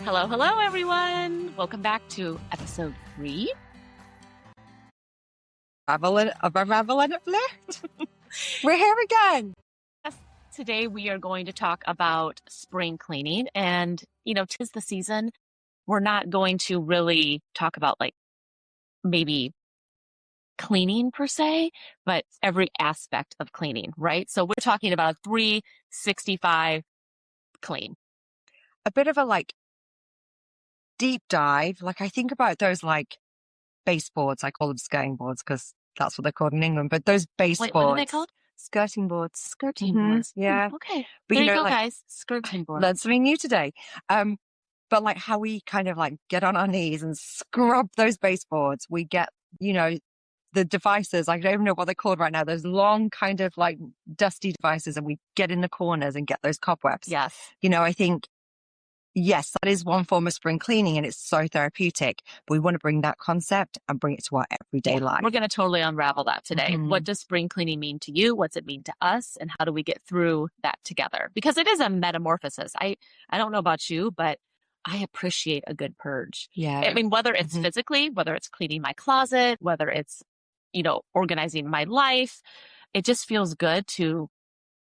Hello, hello, everyone. Welcome back to episode 3. We're here again. Yes, today we are going to talk about spring cleaning. And, 'tis the season. We're not going to really talk about maybe cleaning per se, but every aspect of cleaning, right? So we're talking about 365 clean. A bit of a deep dive. I think about those baseboards. I call them skirting boards because that's what they're called in England. But those baseboards. Wait, what are they called? Skirting boards. Skirting boards. Yeah. Okay. But there you go, guys. Skirting boards. Learned something new today. But how we kind of get on our knees and scrub those baseboards. We get, the devices, I don't even know what they're called right now. Those long kind of dusty devices, and we get in the corners and get those cobwebs. Yes. I think, yes, that is one form of spring cleaning and it's so therapeutic, but we want to bring that concept and bring it to our everyday life. We're going to totally unravel that today. Mm-hmm. What does spring cleaning mean to you? What's it mean to us? And how do we get through that together? Because it is a metamorphosis. I don't know about you, but I appreciate a good purge. Yeah. I mean, whether it's physically, whether it's cleaning my closet, whether it's, organizing my life, it just feels good to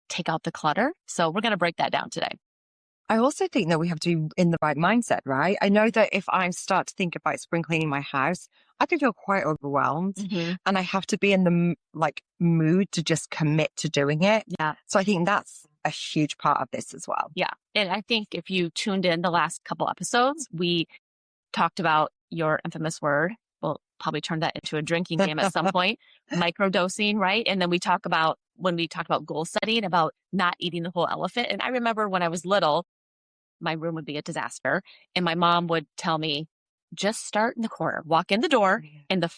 take out the clutter. So we're going to break that down today. I also think that we have to be in the right mindset, right? I know that if I start to think about spring cleaning my house, I can feel quite overwhelmed, and I have to be in the mood to just commit to doing it. Yeah. So I think that's a huge part of this as well. Yeah. And I think if you tuned in the last couple episodes, we talked about your infamous word. We'll probably turn that into a drinking game at some point, microdosing, right? And then when we talked about goal setting, about not eating the whole elephant. And I remember when I was little, my room would be a disaster. And my mom would tell me, just start in the corner, walk in the door, and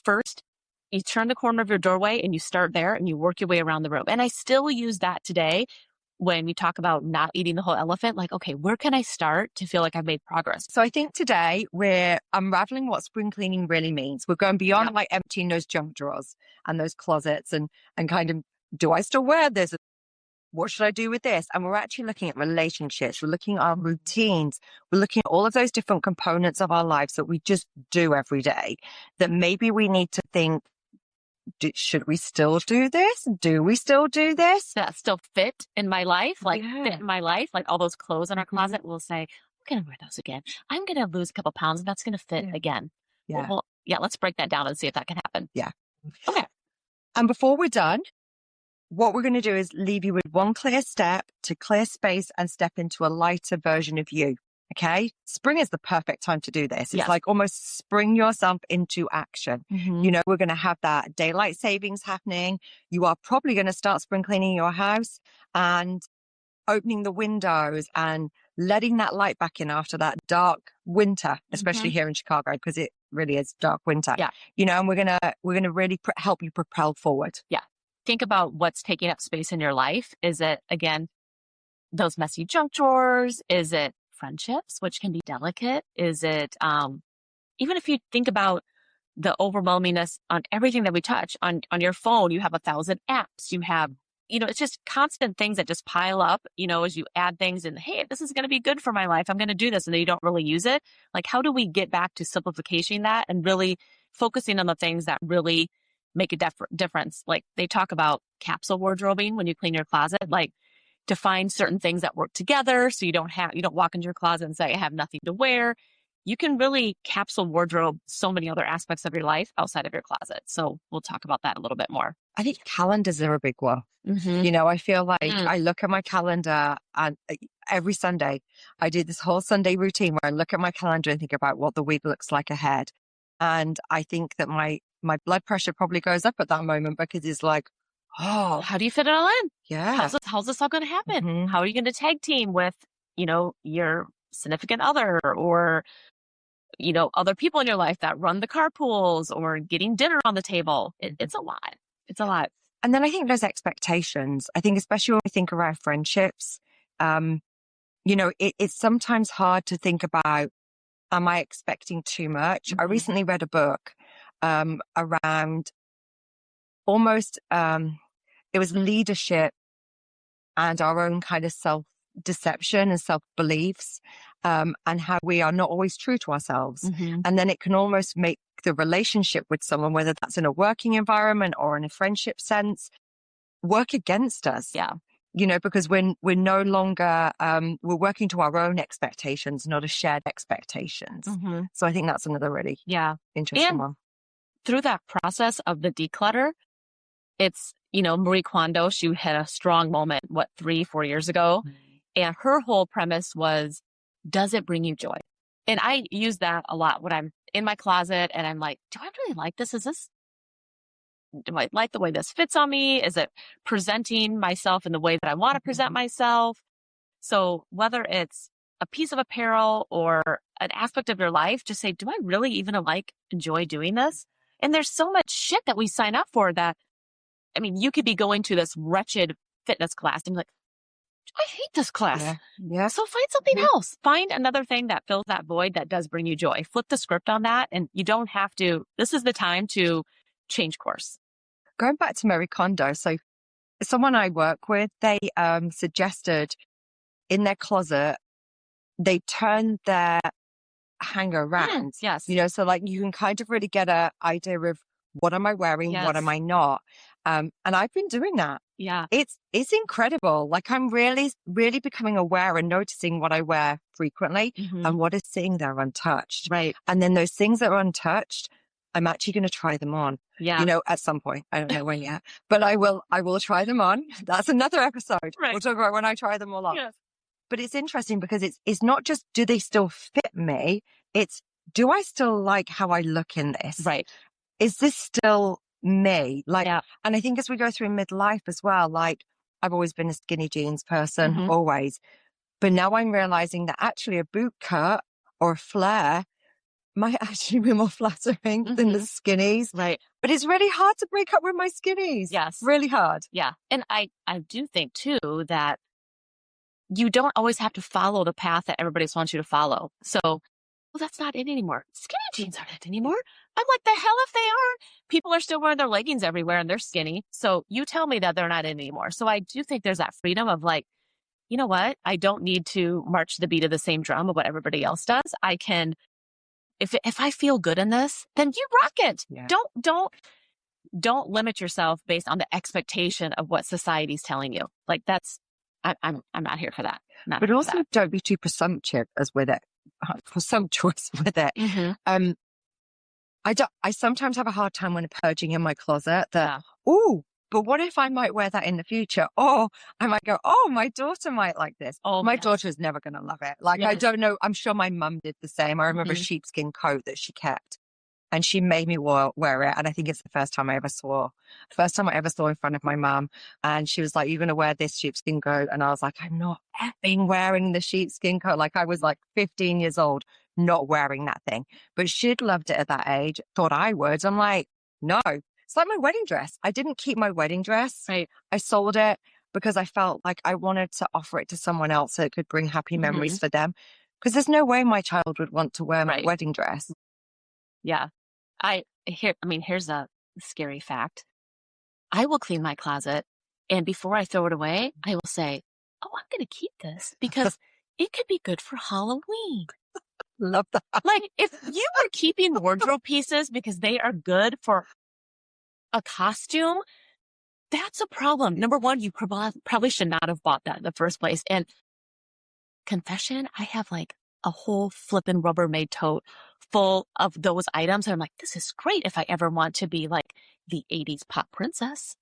you turn the corner of your doorway and you start there and you work your way around the room. And I still use that today when we talk about not eating the whole elephant. Okay, where can I start to feel like I've made progress? So I think today we're unraveling what spring cleaning really means. We're going beyond emptying those junk drawers and those closets and kind of, do I still wear this? What should I do with this? And we're actually looking at relationships. We're looking at our routines. We're looking at all of those different components of our lives that we just do every day, that maybe we need to think, should we still do this? Do we still do this? That still fit in my life, fit in my life, all those clothes in our closet. We'll say, I'm going to wear those again. I'm going to lose a couple pounds and that's going to fit again. Yeah. Well, let's break that down and see if that can happen. Yeah. Okay. And before we're done, what we're going to do is leave you with one clear step to clear space and step into a lighter version of you. Okay. Spring is the perfect time to do this. It's almost spring yourself into action. We're going to have that daylight savings happening. You are probably going to start spring cleaning your house and opening the windows and letting that light back in after that dark winter, especially here in Chicago, because it really is dark winter. Yeah. And we're going to really help you propel forward. Yeah. Think about what's taking up space in your life. Is it, again, those messy junk drawers? Is it friendships, which can be delicate? Is it, even if you think about the overwhelmingness on everything that we touch on your phone, you have 1,000 apps, you have, it's just constant things that just pile up, as you add things and, hey, this is going to be good for my life. I'm going to do this. And then you don't really use it. How do we get back to simplification that and really focusing on the things that really make a difference? They talk about capsule wardrobing when you clean your closet, to find certain things that work together. So you don't walk into your closet and say, I have nothing to wear. You can really capsule wardrobe so many other aspects of your life outside of your closet. So we'll talk about that a little bit more. I think calendars are a big one. I feel like I look at my calendar and every Sunday I do this whole Sunday routine where I look at my calendar and think about what the week looks like ahead. And I think that my blood pressure probably goes up at that moment because it's oh, how do you fit it all in? Yeah. How's this all going to happen? How are you going to tag team with, your significant other or, other people in your life that run the carpools or getting dinner on the table? It's a lot. It's a lot. And then I think there's expectations. I think especially when we think around friendships, it's sometimes hard to think about, am I expecting too much? I recently read a book around almost, it was leadership and our own kind of self-deception and self-beliefs, and how we are not always true to ourselves. Mm-hmm. And then it can almost make the relationship with someone, whether that's in a working environment or in a friendship sense, work against us. Yeah. Because we're no longer, we're working to our own expectations, not a shared expectations. Mm-hmm. So I think that's another really interesting one. Through that process of the declutter, it's, Marie Kondo, she had a strong moment, 3-4 years ago. Mm-hmm. And her whole premise was, does it bring you joy? And I use that a lot when I'm in my closet and I'm like, do I really like this? Do I like the way this fits on me? Is it presenting myself in the way that I want to present myself? So whether it's a piece of apparel or an aspect of your life, just say, do I really even enjoy doing this? And there's so much shit that we sign up for that, you could be going to this wretched fitness class and be like, I hate this class. Yeah. So find something else. Find another thing that fills that void that does bring you joy. Flip the script on that. And you don't have to, this is the time to change course. Going back to Marie Kondo. So someone I work with, they suggested in their closet, they turn their hanger around. Yes. So you can kind of really get an idea of what am I wearing? Yes. What am I not? And I've been doing that. Yeah. It's incredible. I'm really, really becoming aware and noticing what I wear frequently and what is sitting there untouched. Right. And then those things that are untouched, I'm actually going to try them on. Yeah. At some point. I don't know when yet, but I will try them on. That's another episode. Right. We'll talk about when I try them all on. Yes. But it's interesting because it's not just, do they still fit me? It's, do I still like how I look in this? Right. Is this still me? Yeah. And I think as we go through midlife as well, I've always been a skinny jeans person, always. But now I'm realizing that actually a boot cut or a flare might actually be more flattering than the skinnies. Right. But it's really hard to break up with my skinnies. Yes. Really hard. Yeah. And I do think too that you don't always have to follow the path that everybody wants you to follow. So, that's not it anymore. Skinny jeans aren't it anymore. I'm like, the hell if they are. People are still wearing their leggings everywhere and they're skinny. So you tell me that they're not in anymore. So I do think there's that freedom of you know what? I don't need to march the beat of the same drum of what everybody else does. I can, if I feel good in this, then you rock it. Yeah. Don't limit yourself based on the expectation of what society's telling you. I'm not here for that. But also don't be too presumptuous with it. Mm-hmm. I sometimes have a hard time when purging in my closet that, but what if I might wear that in the future? Or I might go, my daughter might like this. Oh, my daughter's never going to love it. I don't know. I'm sure my mum did the same. I remember a sheepskin coat that she kept and she made me wear it. And I think it's the first time I ever saw in front of my mum. And she was like, you're going to wear this sheepskin coat. And I was like, I'm not effing wearing the sheepskin coat. I was 15 years old, not wearing that thing. But she'd loved it at that age, thought I would. I'm like, no, it's like my wedding dress. I didn't keep my wedding dress. Right. I sold it because I felt like I wanted to offer it to someone else so it could bring happy memories for them. Because there's no way my child would want to wear my wedding dress. Yeah. Here's a scary fact. I will clean my closet and before I throw it away, I will say, I'm going to keep this because it could be good for Halloween. Love that. If you are keeping wardrobe pieces because they are good for a costume, that's a problem. Number one, you probably should not have bought that in the first place. And confession, I have a whole flippin' Rubbermaid tote full of those items. And I'm like, this is great if I ever want to be the 80s pop princess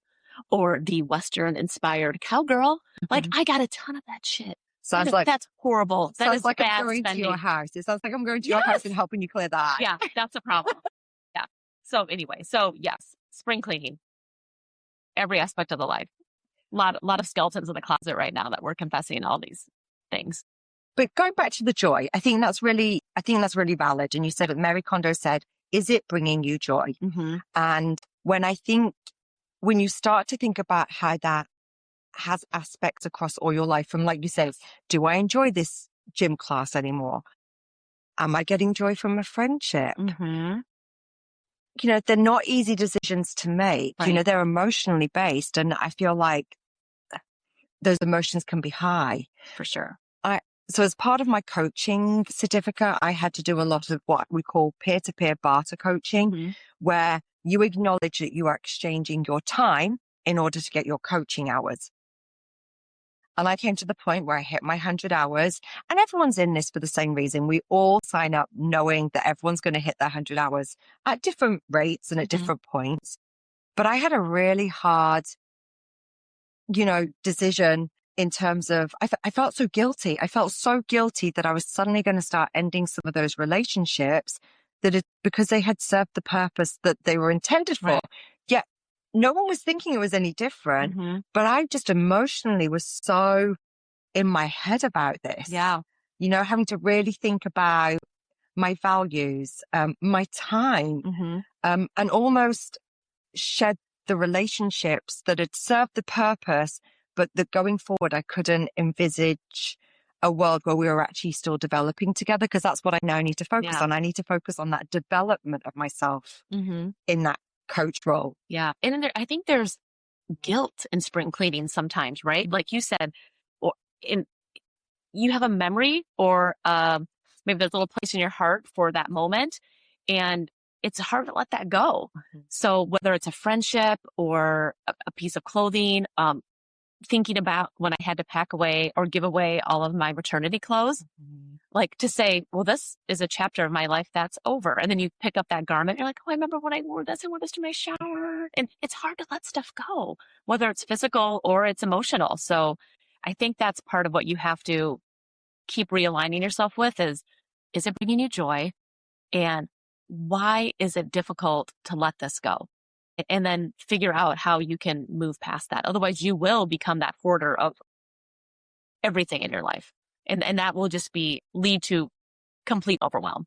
or the Western inspired cowgirl. I got a ton of that shit. Sounds like that's horrible. That is like bad I'm going spending. to your house. It sounds like I'm going to your house and helping you clear that. Yeah, that's a problem. Yeah. So anyway, yes, spring cleaning. Every aspect of the life. A lot of skeletons in the closet right now that we're confessing all these things. But going back to the joy, I think that's really valid. And you said that Marie Kondo said, is it bringing you joy? Mm-hmm. And when you start to think about how that has aspects across all your life, from like you said, do I enjoy this gym class anymore? Am I getting joy from a friendship? Mm-hmm. They're not easy decisions to make. Right. They're emotionally based. And I feel like those emotions can be high. For sure. So as part of my coaching certificate, I had to do a lot of what we call peer-to-peer barter coaching, where you acknowledge that you are exchanging your time in order to get your coaching hours. And I came to the point where I hit my 100 hours, and everyone's in this for the same reason. We all sign up knowing that everyone's going to hit their 100 hours at different rates and at different points. But I had a really hard, decision in terms of, I felt so guilty. I felt so guilty that I was suddenly going to start ending some of those relationships because they had served the purpose that they were intended for. Right. Yet no one was thinking it was any different, but I just emotionally was so in my head about this. Yeah. Having to really think about my values, my time, and almost shed the relationships that had served the purpose, but that going forward, I couldn't envisage a world where we were actually still developing together, because that's what I now need to focus on. I need to focus on that development of myself in that coach role. Yeah. And I think there's guilt in spring cleaning sometimes, right? Like you said, you have a memory or maybe there's a little place in your heart for that moment, and it's hard to let that go. So whether it's a friendship or a piece of clothing, thinking about when I had to pack away or give away all of my maternity clothes, like to say, well, this is a chapter of my life that's over. And then you pick up that garment. You're like, oh, I remember when I wore this to my shower. And it's hard to let stuff go, whether it's physical or it's emotional. So I think that's part of what you have to keep realigning yourself with is it bringing you joy? And why is it difficult to let this go? And then figure out how you can move past that. Otherwise, you will become that hoarder of everything in your life. And that will just lead to complete overwhelm.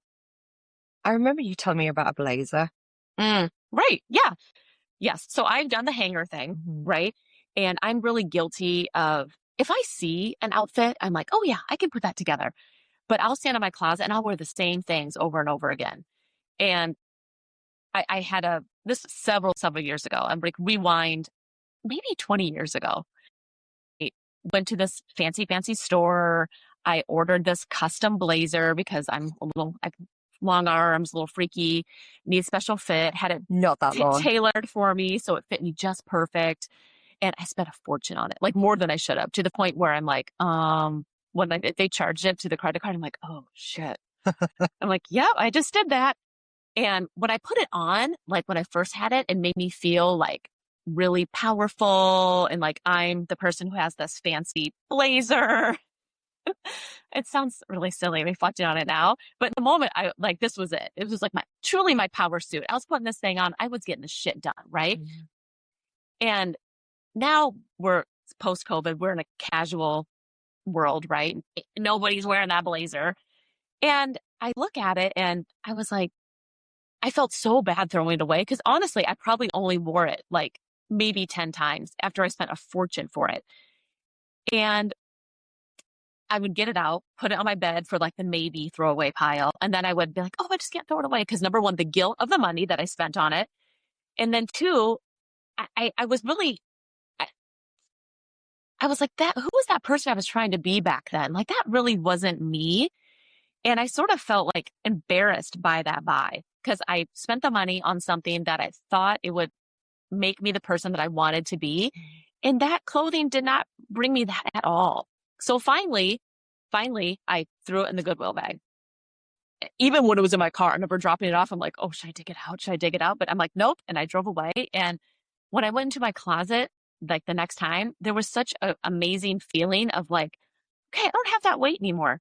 I remember you telling me about a blazer. Right. Yeah. Yes. So I've done the hanger thing, right? And I'm really guilty of, if I see an outfit, I'm like, oh yeah, I can put that together. But I'll stand in my closet and I'll wear the same things over and over again. And I had this several years ago. I'm like, rewind, maybe 20 years ago. I went to this fancy store. I ordered this custom blazer because I have long arms, a little freaky, need special fit, had it not that long tailored for me. So it fit me just perfect. And I spent a fortune on it, like more than I should have, to the point where I'm like, when they charged it to the credit card, I'm like, oh shit. I'm like, yep, I just did that. And when I put it on, like when I first had it, it made me feel like really powerful and like I'm the person who has this fancy blazer. It sounds really silly reflecting on it now, but in the moment this was it. It was like truly my power suit. I was putting this thing on. I was getting the shit done. Right. And now we're post-COVID. We're in a casual world, right? Nobody's wearing that blazer. And I look at it and I was like, I felt so bad throwing it away because honestly, I probably only wore it like maybe 10 times after I spent a fortune for it. And I would get it out, put it on my bed for like the maybe throwaway pile. And then I would be like, oh, I just can't throw it away. Because number one, the guilt of the money that I spent on it. And then two, I was really, I was like, who was that person I was trying to be back then? Like that really wasn't me. And I sort of felt like embarrassed by that buy because I spent the money on something that I thought it would make me the person that I wanted to be. And that clothing did not bring me that at all. So finally, I threw it in the Goodwill bag. Even when it was in my car, I remember dropping it off. I'm like, oh, should I dig it out? Should I dig it out? But I'm like, nope. And I drove away. And when I went into my closet, like the next time, there was such an amazing feeling of like, okay, I don't have that weight anymore.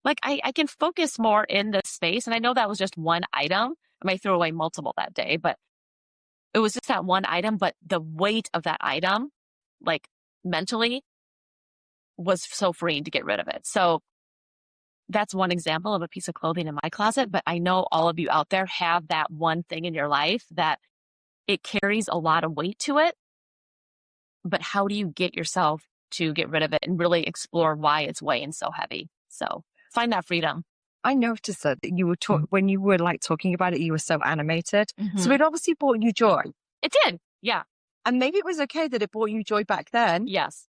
Like I can focus more in this space. And I know that was just one item. I might throw away multiple that day, but it was just that one item. But the weight of that item, like mentally, was so freeing to get rid of it. So that's one example of a piece of clothing in my closet. But I know all of you out there have that one thing in your life that it carries a lot of weight to it. But how do you get yourself to get rid of it and really explore why it's weighing so heavy? So find that freedom. I noticed that you were when you were like talking about it, you were so animated. So it obviously brought you joy. It did. Yeah. And maybe it was okay that it brought you joy back then. Yes.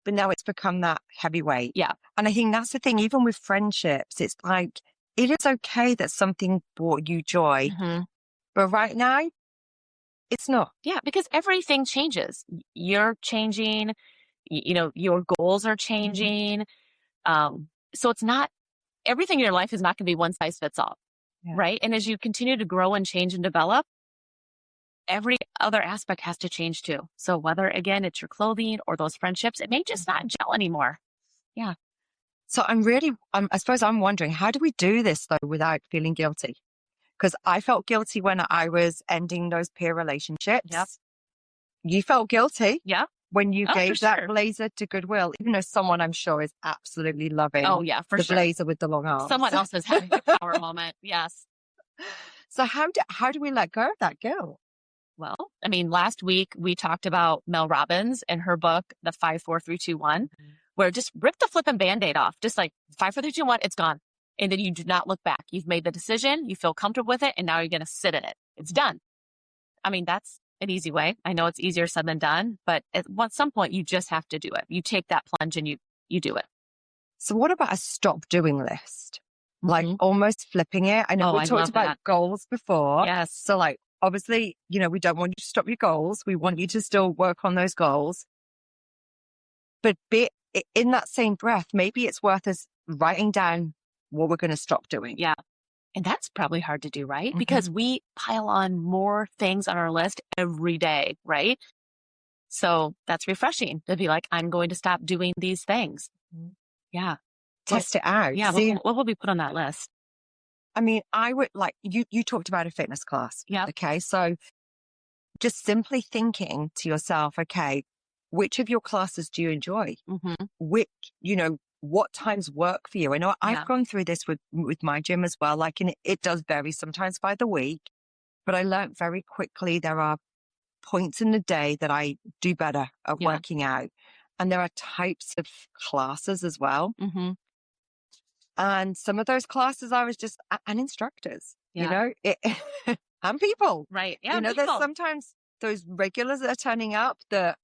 but now it's become that heavyweight. Yeah. And I think that's the thing, even with friendships, it's like, it is okay that something brought you joy, but right now, it's not. Yeah, because everything changes. You're changing, your goals are changing. So it's not, everything in your life is not going to be one size fits all, right? And as you continue to grow and change and develop, every other aspect has to change too. So whether, again, it's your clothing or those friendships, it may just not gel anymore. Yeah. So I suppose I'm wondering, how do we do this though without feeling guilty? Because I felt guilty when I was ending those peer relationships. Yep. You felt guilty. Yeah. When you gave that blazer to Goodwill, even though someone I'm sure is absolutely loving for the blazer with the long arms. Someone else is having a power moment. Yes. So how do we let go of that guilt? Well, I mean, last week we talked about Mel Robbins and her book, The 5, 4, 3, 2, 1, where just rip the flipping Band-Aid off. Just like 5, 4, 3, 2, 1, it's gone. And then you do not look back. You've made the decision. You feel comfortable with it. And now you're going to sit in it. It's done. I mean, that's an easy way. I know it's easier said than done, but at some point you just have to do it. You take that plunge and you do it. So what about a stop doing list? Like almost flipping it. I know we talked about goals before. Yes. So like, obviously, we don't want you to stop your goals. We want you to still work on those goals. But in that same breath, maybe it's worth us writing down what we're going to stop doing. Yeah. And that's probably hard to do, right? Because we pile on more things on our list every day, right? So that's refreshing to be like, I'm going to stop doing these things. Yeah. Test it out. Yeah. See, what will we put on that list? I mean, I would like, you talked about a fitness class. Yeah. Okay. So just simply thinking to yourself, okay, which of your classes do you enjoy? Which, what times work for you? I know I've gone through this with my gym as well. Like, and it does vary sometimes by the week, but I learned very quickly there are points in the day that I do better at working out. And there are types of classes as well. And some of those classes I was just, and instructors, and people. Right. Yeah. There's sometimes those regulars that are turning up that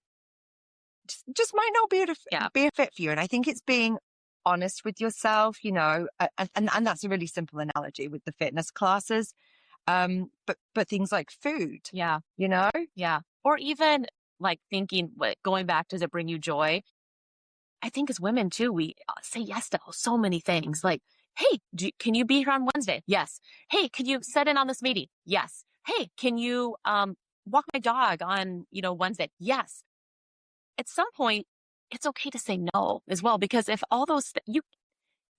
just might not be a fit for you. And I think it's being honest with yourself, and that's a really simple analogy with the fitness classes. But things like food. Yeah. Yeah. Or even like thinking, going back, does it bring you joy? I think as women too, we say yes to so many things. Like, hey, can you be here on Wednesday? Yes. Hey, can you sit in on this meeting? Yes. Hey, can you walk my dog on Wednesday? Yes. At some point, it's okay to say no as well, because if all those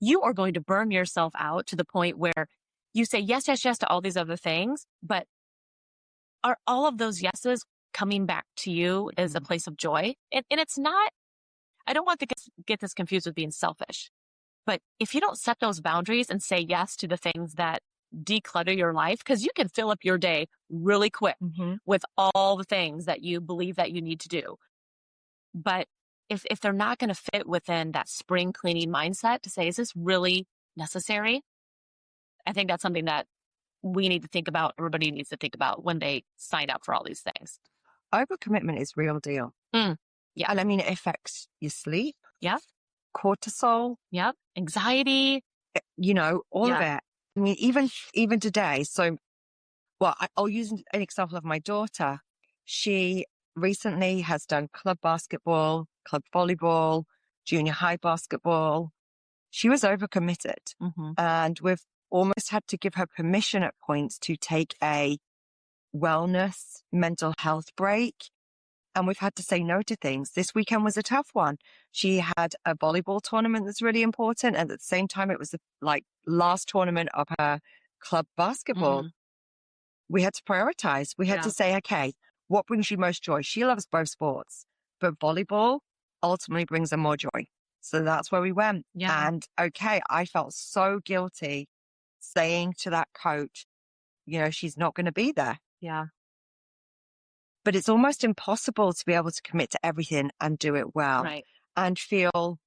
you are going to burn yourself out to the point where you say yes, yes, yes to all these other things, but are all of those yeses coming back to you as a place of joy? And it's not. I don't want to get this confused with being selfish, but if you don't set those boundaries and say yes to the things that declutter your life, because you can fill up your day really quick with all the things that you believe that you need to do. But if they're not going to fit within that spring cleaning mindset to say, is this really necessary? I think that's something that we need to think about. Everybody needs to think about when they sign up for all these things. Overcommitment is real deal. Yeah. And I mean, it affects your sleep. Yeah. Cortisol. Yep. Anxiety. All of it. I mean, even today. So, I'll use an example of my daughter. She recently has done club basketball, club volleyball, junior high basketball. She was overcommitted. And we've almost had to give her permission at points to take a wellness, mental health break. And we've had to say no to things. This weekend was a tough one. She had a volleyball tournament that's really important. And at the same time, it was the last tournament of her club basketball. We had to prioritize. We had to say, okay, what brings you most joy? She loves both sports, but volleyball ultimately brings her more joy. So that's where we went. Yeah. And okay, I felt so guilty saying to that coach, she's not going to be there. Yeah. But it's almost impossible to be able to commit to everything and do it well and feel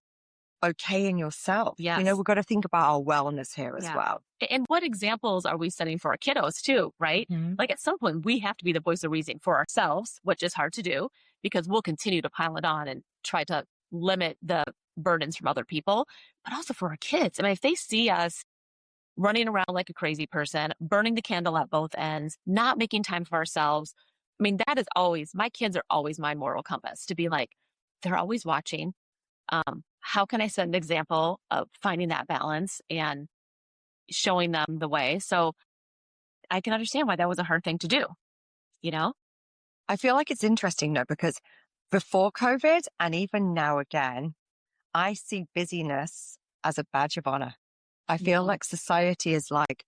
okay in yourself. Yes. We've got to think about our wellness here as well. And what examples are we setting for our kiddos too, right? Like at some point we have to be the voice of reason for ourselves, which is hard to do because we'll continue to pile it on and try to limit the burdens from other people, but also for our kids. I mean, if they see us running around like a crazy person, burning the candle at both ends, not making time for ourselves, I mean, that is always, my kids are always my moral compass to be like, they're always watching. How can I set an example of finding that balance and showing them the way? So I can understand why that was a hard thing to do, you know? I feel like it's interesting though, because before COVID and even now again, I see busyness as a badge of honor. I feel like society is like,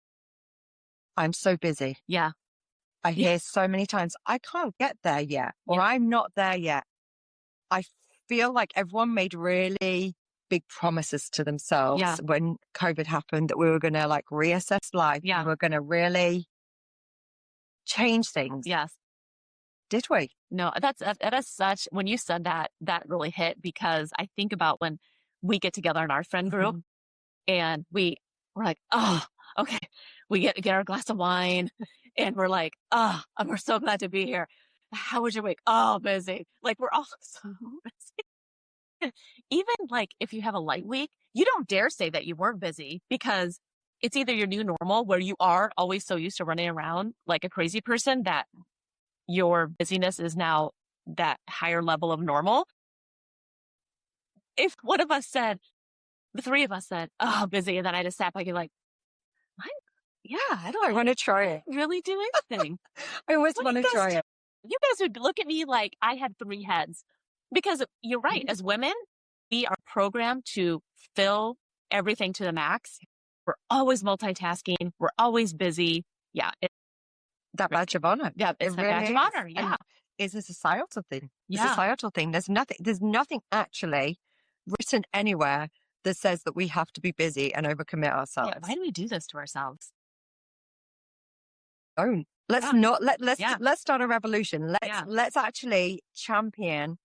I'm so busy. Yeah. I hear so many times, I can't get there yet, or I'm not there yet. I feel like everyone made really big promises to themselves when COVID happened that we were going to like reassess life. Yeah. We were going to really change things. Yes. Did we? No, that is such, when you said that, that really hit, because I think about when we get together in our friend group and we're like, oh, okay. We get our glass of wine and we're like, oh, we're so glad to be here. How was your week? Oh, busy. Like we're all so busy. Even like if you have a light week, you don't dare say that you weren't busy, because it's either your new normal where you are always so used to running around like a crazy person that your busyness is now that higher level of normal. If one of us said, the three of us said, oh, busy, and then I just sat back and like, what? Yeah, I want to try it. Really do anything. I always want to try it. You guys would look at me like I had three heads, because you're right. As women, we are programmed to fill everything to the max. We're always multitasking. We're always busy. Yeah. That badge of honor. Yeah. It's a badge of honor. Yeah. It's a societal thing. It's Yeah. a societal thing. There's nothing actually written anywhere that says that we have to be busy and overcommit ourselves. Yeah. Why do we do this to ourselves? Don't. Let's start a revolution. Let's actually champion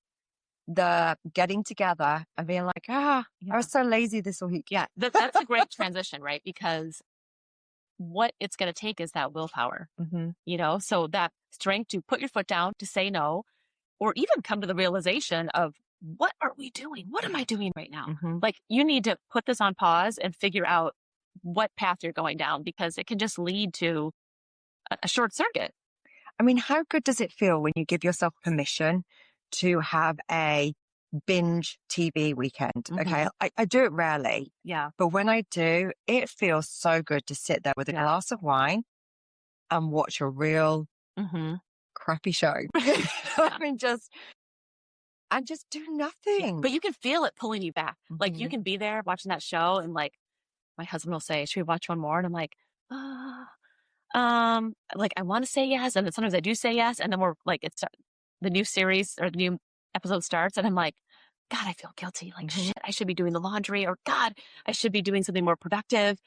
the getting together and being like, I was so lazy this week. Yeah. That's a great transition, right? Because what it's going to take is that willpower, you know, so that strength to put your foot down, to say no, or even come to the realization of, what are we doing? What am I doing right now? Like, you need to put this on pause and figure out what path you're going down, because it can just lead to a short circuit. I mean, how good does it feel when you give yourself permission to have a binge TV weekend? Okay. I do it rarely. Yeah. But when I do, it feels so good to sit there with a glass of wine and watch a real crappy show. I mean, just do nothing. But you can feel it pulling you back. Like, you can be there watching that show, and like, my husband will say, should we watch one more? And I'm like, like, I want to say yes. And then sometimes I do say yes. And then we're like, the new series or the new episode starts, and I'm like, God, I feel guilty. Like, shit, I should be doing the laundry, or God, I should be doing something more productive.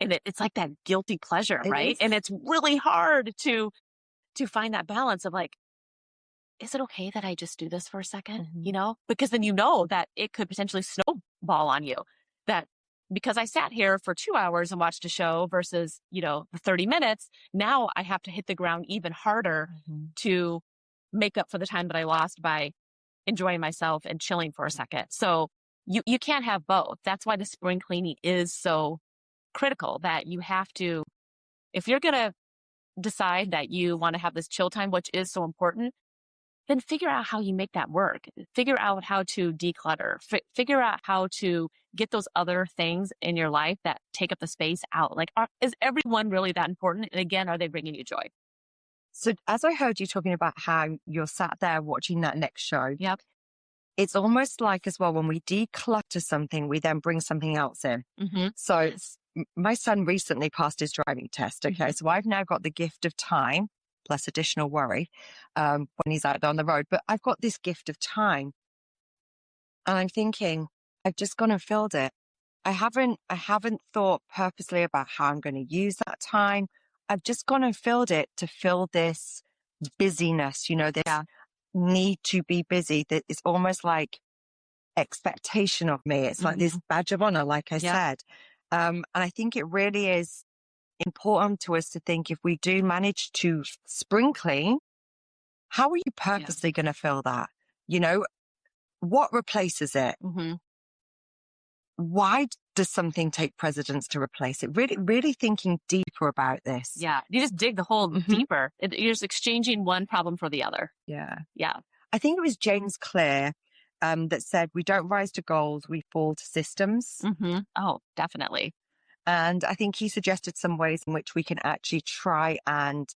And it's like that guilty pleasure, right? And it's really hard to find that balance of like, is it okay that I just do this for a second? You know, because then you know that it could potentially snowball on you, that because I sat here for 2 hours and watched a show versus, you know, the 30 minutes, now I have to hit the ground even harder to make up for the time that I lost by enjoying myself and chilling for a second. So you can't have both. That's why the spring cleaning is so critical, that you have to, if you're going to decide that you want to have this chill time, which is so important, then figure out how you make that work. Figure out how to declutter. Figure out how to get those other things in your life that take up the space out. Like, is everyone really that important? And again, are they bringing you joy? So as I heard you talking about how you're sat there watching that next show, it's almost like as well, when we declutter something, we then bring something else in. So my son recently passed his driving test. Okay. So I've now got the gift of time plus additional worry when he's out there on the road. But I've got this gift of time, and I'm thinking, I've just gone and filled it. I haven't thought purposely about how I'm going to use that time. I've just gone and filled it to fill this busyness, you know, this need to be busy. That is almost like expectation of me. It's like this badge of honor, like I said. And I think it really is important to us to think, if we do manage to spring clean, how are you purposely going to fill that? You know, what replaces it? Mm-hmm. Why does something take precedence to replace it? Really, really thinking deeper about this. Yeah. You just dig the hole deeper. You're just exchanging one problem for the other. Yeah. Yeah. I think it was James Clear that said, we don't rise to goals, we fall to systems. Mm-hmm. Oh, definitely. And I think he suggested some ways in which we can actually try and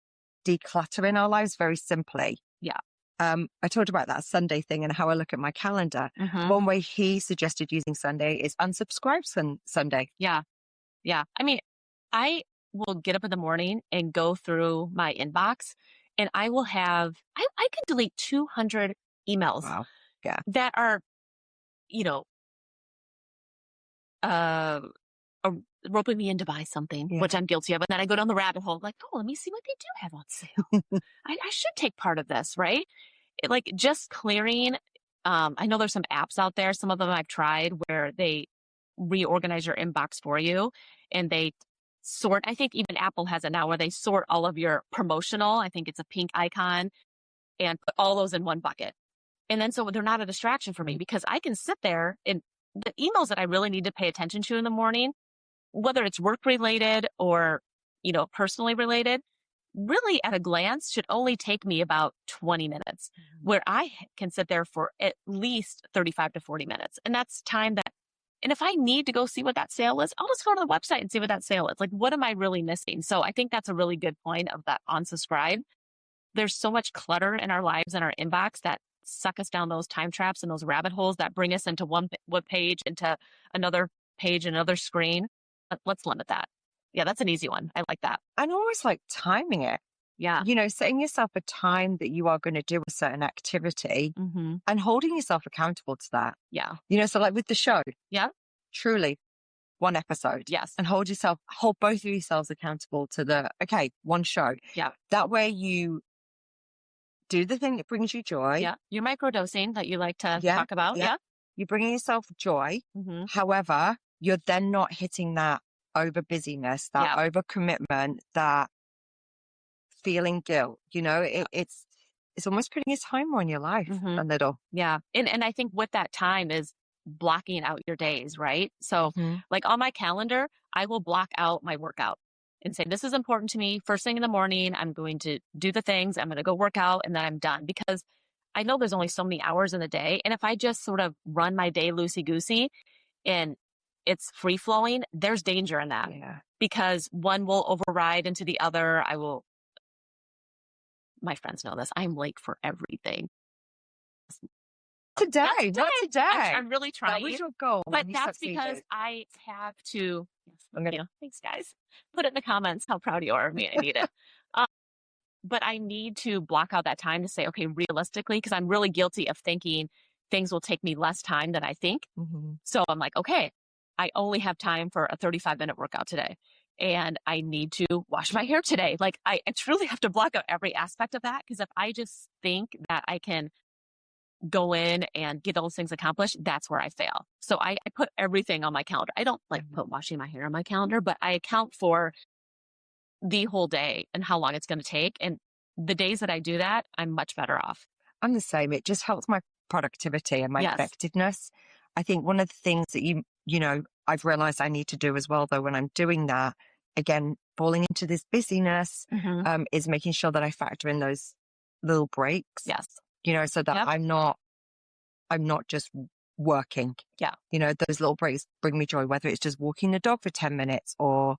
declutter in our lives very simply. Yeah. I talked about that Sunday thing and how I look at my calendar. Mm-hmm. One way he suggested using Sunday is unsubscribe Sunday. Yeah. Yeah. I mean, I will get up in the morning and go through my inbox, and I will have, I can delete 200 emails. Wow. Yeah. That are, roping me in to buy something, which I'm guilty of. And then I go down the rabbit hole, like, oh, let me see what they do have on sale. I should take part of this, right? Like just clearing. I know there's some apps out there. Some of them I've tried where they reorganize your inbox for you and they sort. I think even Apple has it now where they sort all of your promotional. I think it's a pink icon and put all those in one bucket. And then so they're not a distraction for me because I can sit there and the emails that I really need to pay attention to in the morning, whether it's work related or, personally related, really at a glance should only take me about 20 minutes where I can sit there for at least 35 to 40 minutes. And that's time that, and if I need to go see what that sale is, I'll just go to the website and see what that sale is. Like, what am I really missing? So I think that's a really good point of that unsubscribe. There's so much clutter in our lives and our inbox that suck us down those time traps and those rabbit holes that bring us into one page, into another page, another screen. Let's limit that. Yeah, that's an easy one. I like that. And almost like timing it. Yeah. Setting yourself a time that you are going to do a certain activity and holding yourself accountable to that. Yeah. So like with the show. Yeah. Truly one episode. Yes. And hold both of yourselves accountable to one show. Yeah. That way you do the thing that brings you joy. Yeah. Your microdosing that you like to talk about. Yeah. You're bringing yourself joy. However, you're then not hitting that over busyness, that over commitment, that feeling guilt. It's almost putting a timer on your life a little. Yeah. And I think with that time is blocking out your days, right? So like on my calendar, I will block out my workout and say, this is important to me. First thing in the morning, I'm going to do the things. I'm going to go work out and then I'm done because I know there's only so many hours in the day. And if I just sort of run my day loosey-goosey and it's free flowing, there's danger in that because one will override into the other. My friends know this. I'm late for everything. Today, not today. I'm really trying. That was your goal. But that's because I have to, thanks guys. Put it in the comments how proud you are of me. I need it. But I need to block out that time to say, okay, realistically, because I'm really guilty of thinking things will take me less time than I think. So I'm like, okay, I only have time for a 35-minute workout today. And I need to wash my hair today. Like I truly have to block out every aspect of that. Because if I just think that I can go in and get those things accomplished, that's where I fail. So I put everything on my calendar. I don't put washing my hair on my calendar, but I account for the whole day and how long it's going to take. And the days that I do that, I'm much better off. I'm the same. It just helps my productivity and my effectiveness. I think one of the things that I've realized I need to do as well, though, when I'm doing that, again, falling into this busyness, is making sure that I factor in those little breaks. Yes. So that I'm not just working. Yeah. Those little breaks bring me joy, whether it's just walking the dog for 10 minutes or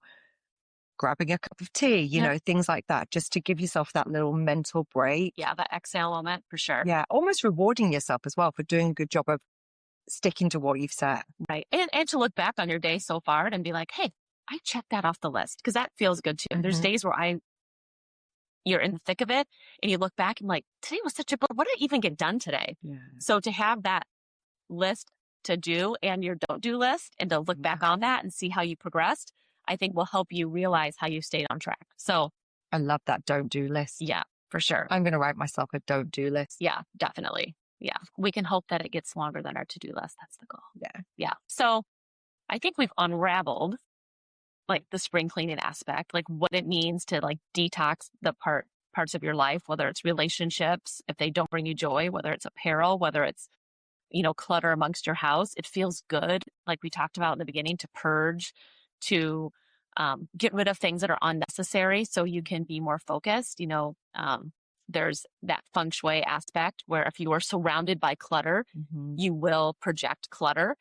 grabbing a cup of tea, things like that, just to give yourself that little mental break. Yeah. That exhale moment for sure. Yeah. Almost rewarding yourself as well for doing a good job of sticking to what you've set. Right. And to look back on your day so far and be like, hey, I checked that off the list because that feels good too. There's days where you're in the thick of it and you look back and like, today was such a, what did I even get done today? Yeah. So to have that list to do and your don't do list and to look back on that and see how you progressed, I think will help you realize how you stayed on track. So I love that don't do list. Yeah, for sure. I'm going to write myself a don't do list. Yeah, definitely. Yeah. We can hope that it gets longer than our to-do list. That's the goal. Yeah. Yeah. So I think we've unraveled like the spring cleaning aspect, like what it means to like detox the parts of your life, whether it's relationships, if they don't bring you joy, whether it's apparel, whether it's clutter amongst your house, it feels good. Like we talked about in the beginning, to purge, to get rid of things that are unnecessary so you can be more focused. There's that feng shui aspect where if you are surrounded by clutter, you will project clutter.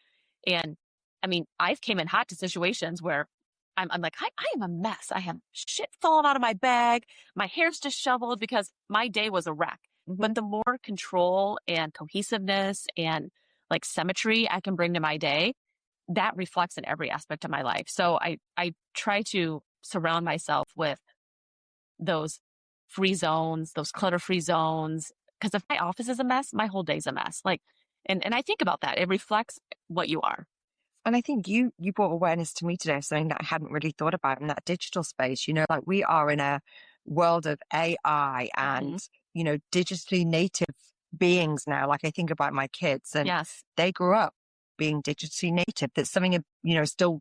And I mean, I've came in hot to situations where I'm like, I am a mess. I have shit falling out of my bag. My hair's disheveled because my day was a wreck. But the more control and cohesiveness and like symmetry I can bring to my day, that reflects in every aspect of my life. So I try to surround myself with those free zones, those clutter-free zones. Because if my office is a mess, my whole day's a mess. Like, and I think about that. It reflects what you are. And I think you brought awareness to me today of something that I hadn't really thought about in that digital space. Like we are in a world of AI and, digitally native beings now. Like I think about my kids and they grew up being digitally native. That's something, still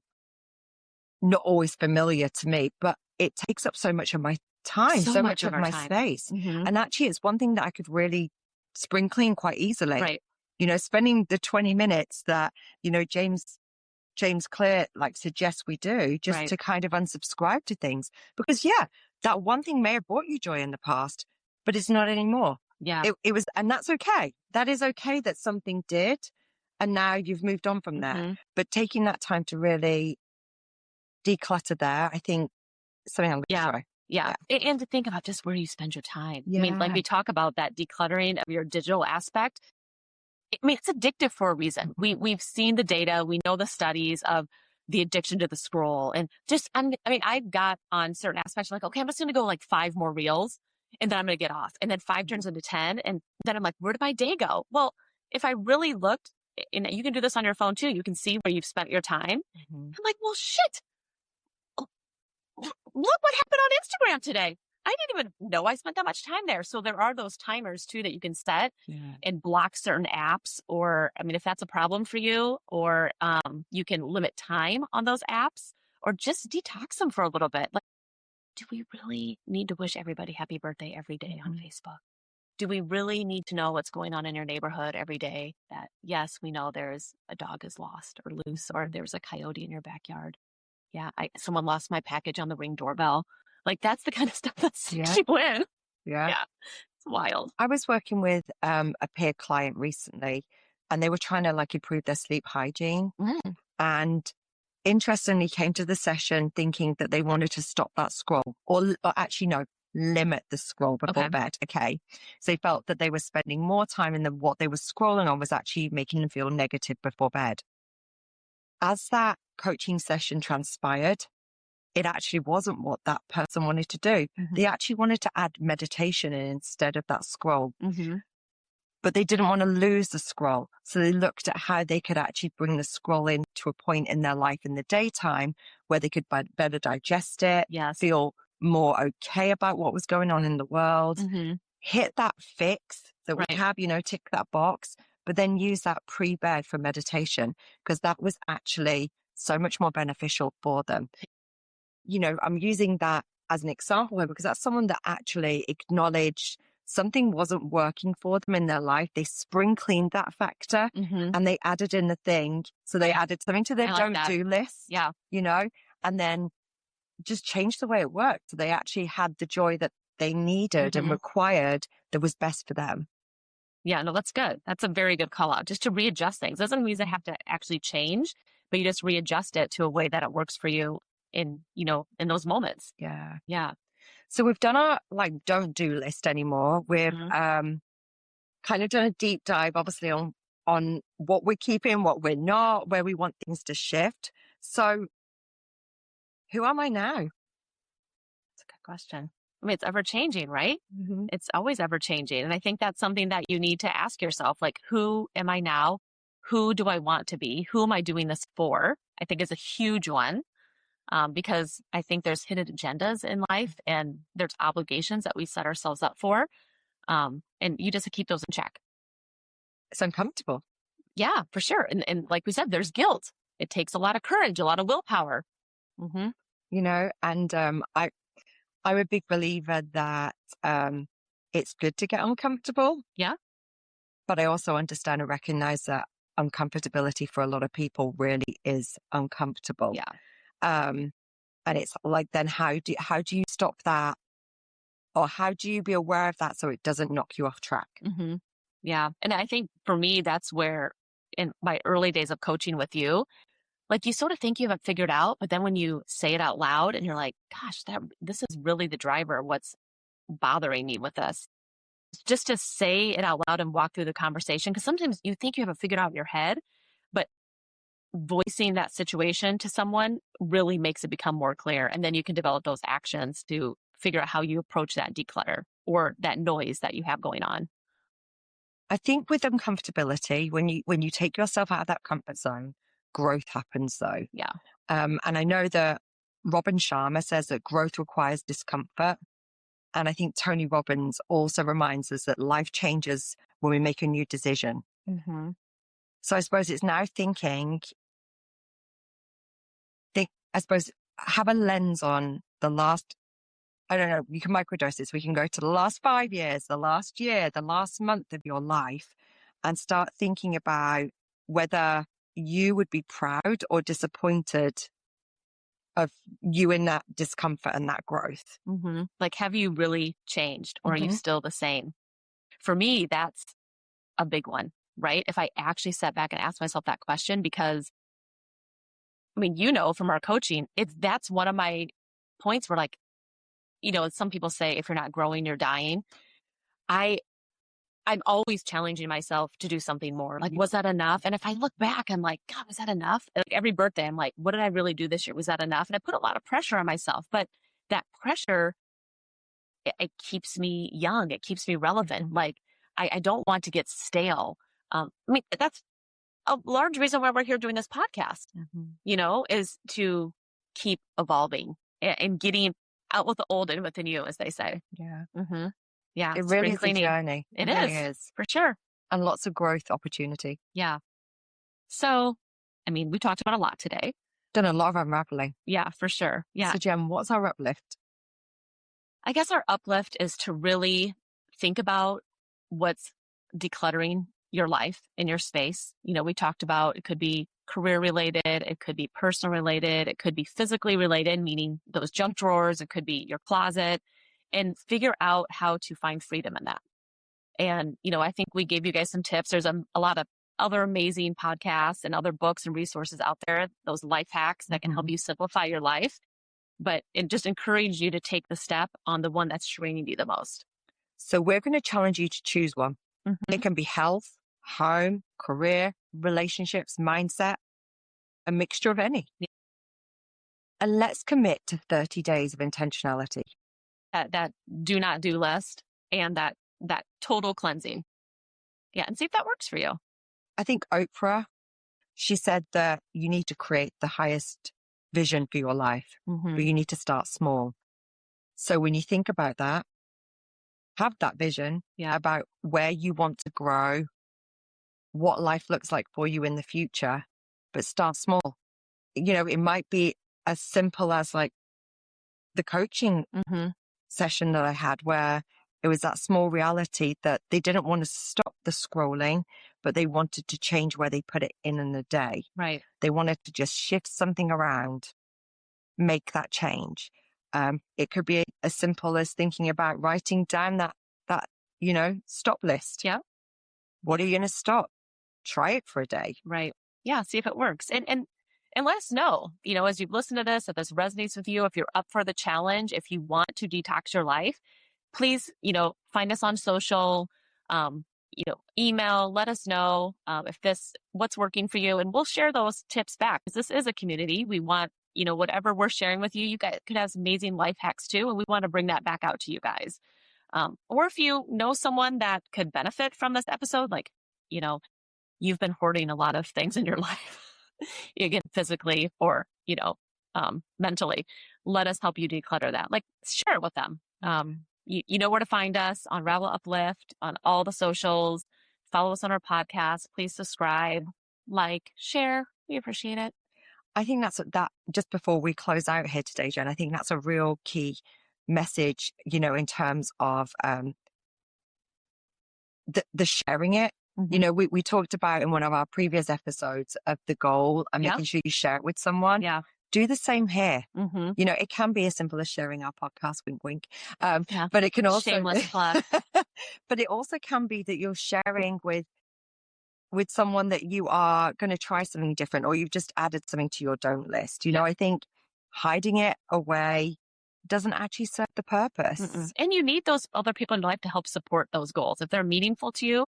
not always familiar to me, but it takes up so much of my time, so much of my space. And actually it's one thing that I could really spring clean quite easily. Right. Spending the 20 minutes that, James Clear suggests we do just to kind of unsubscribe to things. Because that one thing may have brought you joy in the past, but it's not anymore. Yeah. It was, and that's okay. That is okay that something did. And now you've moved on from there. But taking that time to really declutter there, I think something I'm going to try. Yeah. And to think about just where you spend your time. I mean, like we talk about that decluttering of your digital aspect. I mean, it's addictive for a reason. We've seen the data. We know the studies of the addiction to the scroll. And just, I've got on certain aspects, like, okay, I'm just going to go like 5 more reels and then I'm going to get off. And then 5 turns into 10. And then I'm like, where did my day go? Well, if I really looked, and you can do this on your phone too, you can see where you've spent your time. I'm like, well, shit. Look what happened on Instagram today. I didn't even know I spent that much time there. So there are those timers too that you can set and block certain apps, or, if that's a problem for you, or you can limit time on those apps or just detox them for a little bit. Like, do we really need to wish everybody happy birthday every day on Facebook? Do we really need to know what's going on in your neighborhood every day? That, yes, we know there's a dog is lost or loose, or there's a coyote in your backyard. Yeah, someone lost my package on the Ring doorbell. Like, that's the kind of stuff that sinks you in. Yeah, it's wild. I was working with a peer client recently, and they were trying to improve their sleep hygiene. And interestingly, came to the session thinking that they wanted to stop that scroll, or actually no, limit the scroll before bed. Okay, so they felt that they were spending more time and then what they were scrolling on was actually making them feel negative before bed. As that coaching session transpired, it actually wasn't what that person wanted to do. They actually wanted to add meditation in instead of that scroll. But they didn't want to lose the scroll. So they looked at how they could actually bring the scroll in to a point in their life in the daytime where they could better digest it, feel more okay about what was going on in the world, hit that fix that we have, tick that box, but then use that pre-bed for meditation, because that was actually so much more beneficial for them. I'm using that as an example here because that's someone that actually acknowledged something wasn't working for them in their life. They spring cleaned that factor and they added in the thing. So they added something to their don't-do list, and then just changed the way it worked. So they actually had the joy that they needed and required that was best for them. Yeah, no, that's good. That's a very good call out. Just to readjust things. Doesn't mean they have to actually change, but you just readjust it to a way that it works for you in those moments. Yeah. So we've done our don't do list anymore. We've kind of done a deep dive, obviously, on what we're keeping, what we're not, where we want things to shift. So who am I now? That's a good question. I mean, it's ever changing, right? It's always ever changing. And I think that's something that you need to ask yourself, like, who am I now? Who do I want to be? Who am I doing this for? I think is a huge one. Because I think there's hidden agendas in life and there's obligations that we set ourselves up for. And you just keep those in check. It's uncomfortable. Yeah, for sure. And like we said, there's guilt. It takes a lot of courage, a lot of willpower. And I'm a big believer that it's good to get uncomfortable. Yeah. But I also understand and recognize that uncomfortability for a lot of people really is uncomfortable. Yeah. And it's like, then how do you stop that? Or how do you be aware of that so it doesn't knock you off track? Mm-hmm. Yeah. And I think for me, that's where in my early days of coaching with you, like you sort of think you haven't figured out, but then when you say it out loud and you're like, gosh, this is really the driver of what's bothering me with this. Just to say it out loud and walk through the conversation. Because sometimes you think you have it figured out in your head, but voicing that situation to someone really makes it become more clear. And then you can develop those actions to figure out how you approach that declutter or that noise that you have going on. I think with uncomfortability, when you take yourself out of that comfort zone, growth happens though. Yeah. And I know that Robin Sharma says that growth requires discomfort. And I think Tony Robbins also reminds us that life changes when we make a new decision. Mm-hmm. So I suppose it's now I suppose, have a lens on the last, I don't know, you can microdose this. We can go to the last 5 years, the last year, the last month of your life and start thinking about whether you would be proud or disappointed of you in that discomfort and that growth. Mm-hmm. Like, have you really changed or are you Mm-hmm. still the same? For me, that's a big one, right? If I actually sat back and asked myself that question, because I mean, from our coaching, that's one of my points where like, some people say if you're not growing, you're dying. I'm always challenging myself to do something more. Like, was that enough? And if I look back, I'm like, God, was that enough? Like every birthday, I'm like, what did I really do this year? Was that enough? And I put a lot of pressure on myself, but that pressure, it keeps me young. It keeps me relevant. Like I don't want to get stale. I mean, that's a large reason why we're here doing this podcast, is to keep evolving and getting out with the old and with the new, as they say. Yeah. Mm-hmm. Yeah. It really is a journey. It really is. For sure. And lots of growth opportunity. Yeah. So, I mean, we talked about a lot today. Done a lot of unraveling. Yeah, for sure. Yeah. So Jen, what's our uplift? I guess our uplift is to really think about what's decluttering your life and your space. We talked about it could be career related, it could be personal related, it could be physically related, meaning those junk drawers, it could be your closet, and figure out how to find freedom in that. And, I think we gave you guys some tips. There's a lot of other amazing podcasts and other books and resources out there, those life hacks that can help you simplify your life. But it just encourage you to take the step on the one that's draining you the most. So we're going to challenge you to choose one. Mm-hmm. It can be health, home, career, relationships, mindset, a mixture of any. Yeah. And let's commit to 30 days of intentionality. That do not do list and that total cleansing. Yeah. And see if that works for you. I think Oprah, she said that you need to create the highest vision for your life, but you need to start small. So when you think about that, have that vision about where you want to grow, what life looks like for you in the future, but start small. It might be as simple as like the coaching session that I had where it was that small reality that they didn't want to stop the scrolling, but they wanted to change where they put it in a day. Right. They wanted to just shift something around, make that change. It could be as simple as thinking about writing down that stop list. Yeah. What are you going to stop? Try it for a day. Right. Yeah. See if it works. And let us know, as you've listened to this, if this resonates with you, if you're up for the challenge, if you want to detox your life, please, find us on social, email, let us know what's working for you. And we'll share those tips back because this is a community. We want, whatever we're sharing with you, you guys could have some amazing life hacks too. And we want to bring that back out to you guys. Or if you know someone that could benefit from this episode, like, you've been hoarding a lot of things in your life, again, physically or, mentally, let us help you declutter that. Like, share it with them. You know where to find us on Ravel Uplift, on all the socials. Follow us on our podcast. Please subscribe, share. We appreciate it. I think that just before we close out here today, Jen, I think that's a real key message, in terms of the sharing it You know, we talked about in one of our previous episodes of the goal and making sure you share it with someone. Yeah. Do the same here. You know, it can be as simple as sharing our podcast, wink, wink. But it can also, shameless plug. But it also can be that you're sharing with someone that you are going to try something different, or you've just added something to your don't list. You know, I think hiding it away doesn't actually serve the purpose. And you need those other people in life to help support those goals. If they're meaningful to you,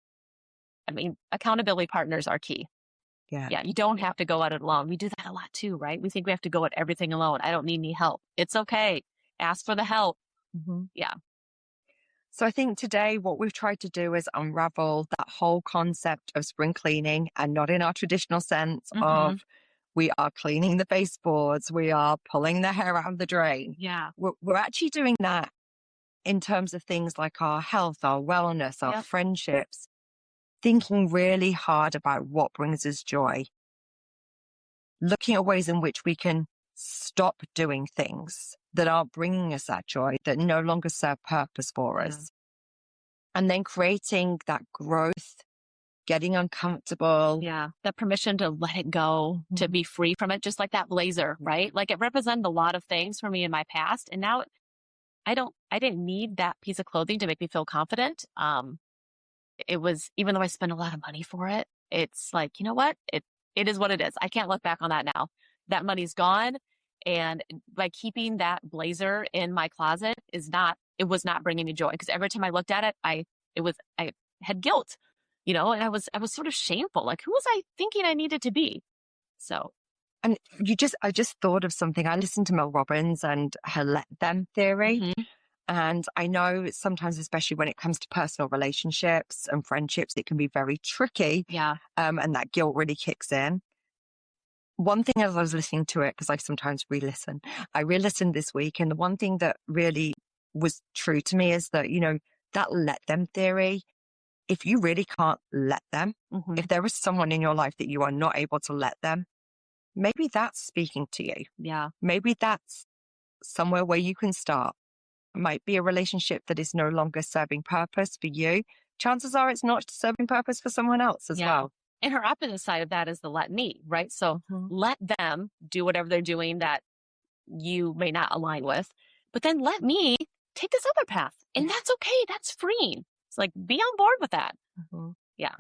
I mean, accountability partners are key. Yeah. You don't have to go at it alone. We do that a lot too, right? We think we have to go at everything alone. I don't need any help. It's okay. Ask for the help. Yeah. So I think today what we've tried to do is unravel that whole concept of spring cleaning, and not in our traditional sense of we are cleaning the baseboards, we are pulling the hair out of the drain. Yeah. We're actually doing that in terms of things like our health, our wellness, our friendships, thinking really hard about what brings us joy, looking at ways in which we can stop doing things that aren't bringing us that joy, that no longer serve purpose for us. And then creating that growth, getting uncomfortable. Yeah. That permission to let it go, to be free from it, just like that blazer, right? Like it represented a lot of things for me in my past. And now I didn't need that piece of clothing to make me feel confident. It was, even though I spent a lot of money for it, it's like, you know what? It is what it is. I can't look back on that now. That money's gone. And by keeping that blazer in my closet it was not bringing me joy, because every time I looked at it, I had guilt, you know, and I was sort of shameful. Like, who was I thinking I needed to be? So. And I just thought of something. I listened to Mel Robbins and her let them theory. And I know sometimes, especially when it comes to personal relationships and friendships, it can be very tricky. Yeah. And that guilt really kicks in. One thing, as I was listening to it, because I sometimes re-listen, I re-listened this week. And the one thing that really was true to me is that, you know, that let them theory, if you really can't let them, if there is someone in your life that you are not able to let them, maybe that's speaking to you. Yeah. Maybe that's somewhere where you can start. It might be a relationship that is no longer serving purpose for you. Chances are it's not serving purpose for someone else as well. And her opposite side of that is the let me, right? So let them do whatever they're doing that you may not align with, but then let me take this other path. And that's okay. That's freeing. It's like, be on board with that. Yeah.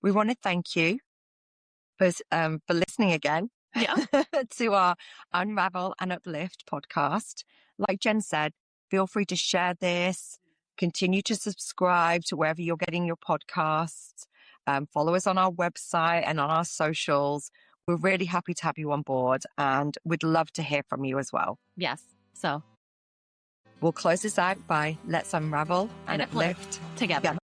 We want to thank you for listening again to our Unravel and Uplift podcast. Like Jen said, feel free to share this, continue to subscribe to wherever you're getting your podcasts, follow us on our website and on our socials. We're really happy to have you on board, and we'd love to hear from you as well. Yes. So we'll close this out by let's unravel and uplift together.